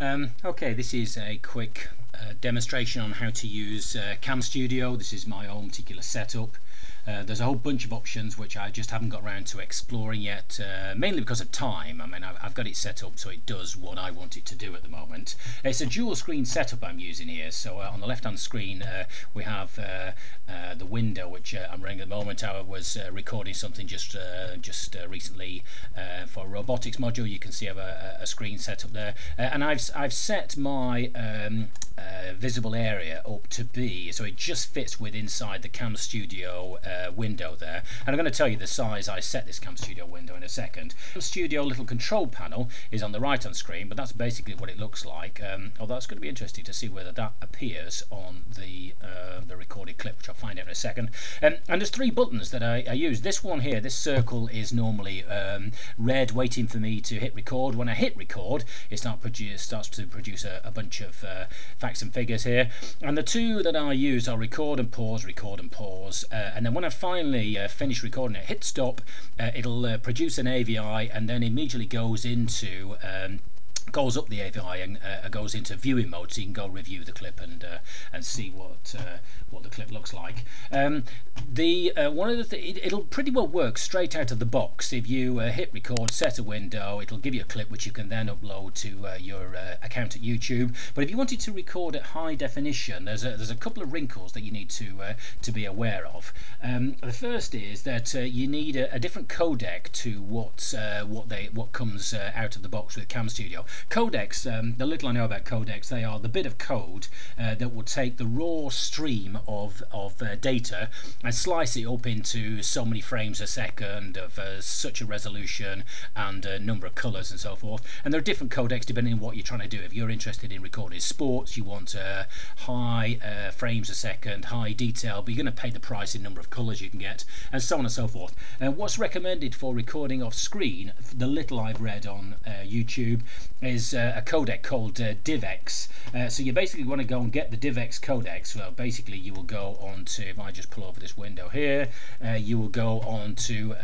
Okay, this is a quick demonstration on how to use Cam Studio. This is my own particular setup. There's a whole bunch of options which I just haven't got around to exploring yet, mainly because of time. I mean, I've got it set up so it does what I want it to do at the moment. It's a dual screen setup I'm using here. So on the left hand screen we have the window which I'm running at the moment. I was recording something just recently for a robotics module. You can see I have a screen set up there, and I've set my visible area up to be so it just fits with inside the Cam Studio window there. And I'm going to tell you the size I set this Cam Studio window in a second. Cam Studio little control panel is on the right hand screen, but that's basically what it looks like. Although it's going to be interesting to see whether that appears on the recorded clip, which I'll find out in a second. And there's three buttons that I use. This one here, this circle, is normally red, waiting for me to hit record. When I hit record, it starts to produce a bunch of facts and figures here. And the two that I use are record and pause, and then when I finally finish recording it, hit stop, it'll produce an AVI, and then immediately goes up the AVI and goes into viewing mode, so you can go review the clip and see what the clip looks like. One of the it'll pretty well work straight out of the box. If you hit record, set a window, it'll give you a clip which you can then upload to your account at YouTube. But if you wanted to record at high definition, there's a couple of wrinkles that you need to be aware of. The first is that you need a different codec to what comes out of the box with Cam Studio. Codecs, the little I know about codecs, they are the bit of code that will take the raw stream of data and slice it up into so many frames a second of such a resolution and a number of colors and so forth. And there are different codecs depending on what you're trying to do. If you're interested in recording sports, you want high frames a second, high detail, but you're going to pay the price in number of colors you can get, and so on and so forth. And what's recommended for recording off screen, the little I've read on YouTube, is a codec called DivX. So you basically want to go and get the DivX codecs. Well, basically you will go on to, if I just pull over this window here, you will go on to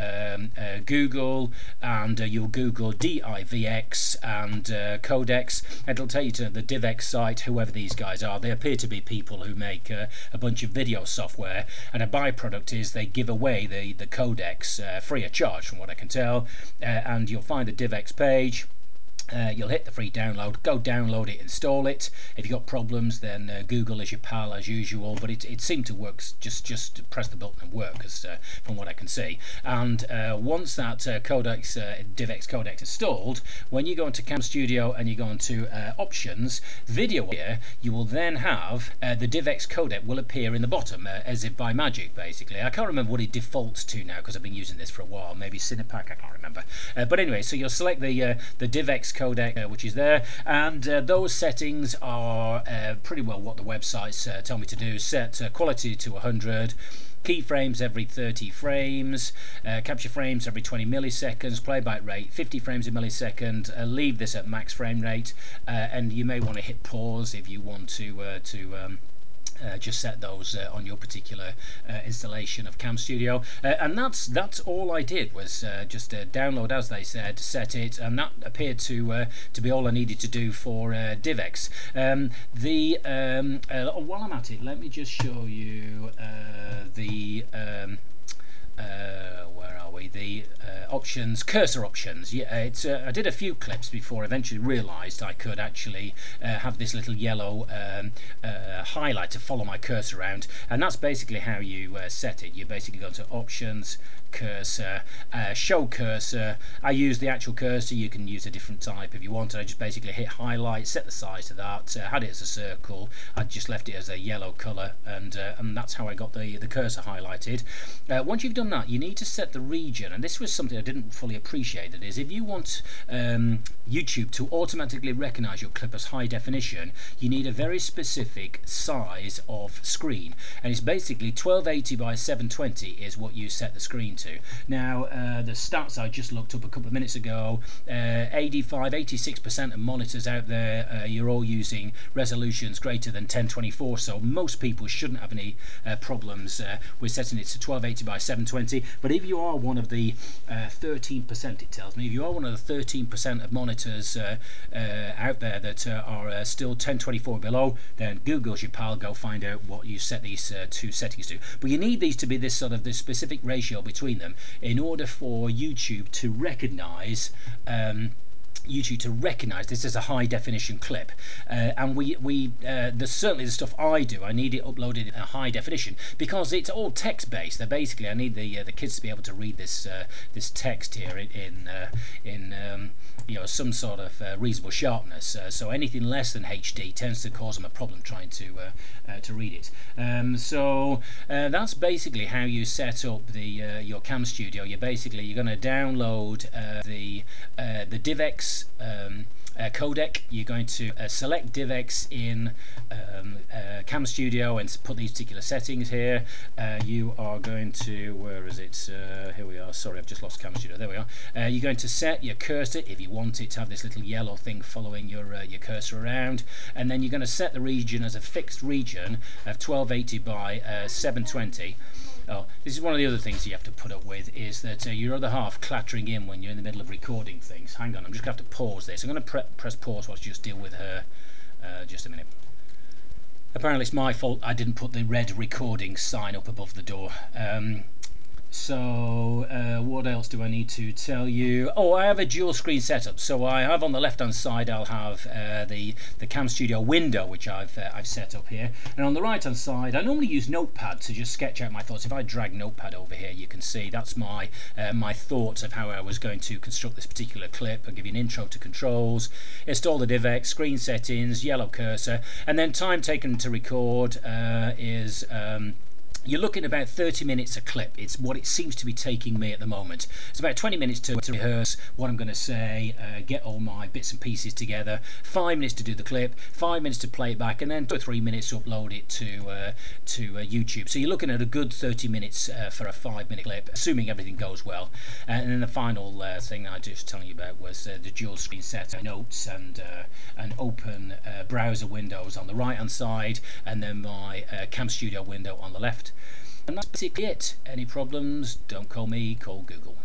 Google, and you'll Google DivX and codecs. It'll take you to the DivX site, whoever these guys are. They appear to be people who make a bunch of video software, and a byproduct is they give away the codecs free of charge, from what I can tell. And you'll find the DivX page. You'll hit the free download, go download it, install it. If you've got problems, then Google is your pal as usual, but it seemed to work. Just press the button and work, as from what I can see. And once that DivX codec installed, when you go into Cam Studio and you go into options, video here, you will then have the DivX codec will appear in the bottom as if by magic, basically. I can't remember what it defaults to now because I've been using this for a while, maybe Cinepack, I can't remember. But anyway, so you'll select the DivX codec which is there, and those settings are pretty well what the websites tell me to do. Set quality to 100, keyframes every 30 frames, capture frames every 20 milliseconds, playback rate 50 frames a millisecond, leave this at max frame rate, and you may want to hit pause if you want to just set those on your particular installation of Cam Studio, and that's all I did was just download, as they said, set it, and that appeared to be all I needed to do for DivX. While I'm at it, let me just show you where are we? The options, cursor options. Yeah, it's I did a few clips before I eventually realised I could actually have this little yellow highlight to follow my cursor around, and that's basically how you set it. You basically go to options, cursor, show cursor. I use the actual cursor. You can use a different type if you want. I just basically hit highlight, set the size to that, had it as a circle. I just left it as a yellow colour, and that's how I got the cursor highlighted. Once you've done that, you need to set the region, and this was something I didn't fully appreciate. That is, if you want YouTube to automatically recognise your clip as high definition, you need a very specific size of screen, and it's basically 1280 by 720 is what you set the screen to. Now the stats I just looked up a couple of minutes ago, 86% of monitors out there, you're all using resolutions greater than 1024, so most people shouldn't have any problems with setting it to 1280 by 720. But if you are one of the 13%, it tells me, if you are one of the 13% of monitors out there that are still 1024 below, then Google's your pal. Go find out what you set these two settings to. But you need these to be this specific ratio between them in order for YouTube to recognize this as a high definition clip, and certainly the stuff I do, I need it uploaded in a high definition because it's all text based. Basically, I need the kids to be able to read this text here in some sort of reasonable sharpness. So anything less than HD tends to cause them a problem trying to read it. So that's basically how you set up your Cam Studio. You're going to download the DivX codec. You're going to select DivX in Cam Studio and put these particular settings here. You are going to, where is it? Here we are. Sorry, I've just lost Cam Studio. There we are. You're going to set your cursor, if you want it to have this little yellow thing following your cursor around, and then you're going to set the region as a fixed region of 1280 by 720. Oh, this is one of the other things you have to put up with, is that your other half clattering in when you're in the middle of recording things. Hang on, I'm just going to have to pause this. I'm going to press pause whilst you just deal with her. Just a minute. Apparently it's my fault I didn't put the red recording sign up above the door. So what else do I need to tell you? Oh, I have a dual screen setup. So I have on the left hand side, I'll have the Cam Studio window, which I've set up here, and on the right hand side I normally use Notepad to just sketch out my thoughts. If I drag Notepad over here, you can see that's my thoughts of how I was going to construct this particular clip. I'll give you an intro to controls, install the DivX, screen settings, yellow cursor, and then time taken to record is you're looking at about 30 minutes a clip. It's what it seems to be taking me at the moment. It's about 20 minutes to rehearse what I'm going to say, get all my bits and pieces together, 5 minutes to do the clip, 5 minutes to play it back, and then 2 or 3 minutes to upload it to YouTube. So you're looking at a good 30 minutes for a 5-minute clip, assuming everything goes well. And then the final thing I just telling you about was the dual screen setup, notes and open browser windows on the right hand side, and then my Cam Studio window on the left. And that's basically it. Any problems, don't call me, call Google.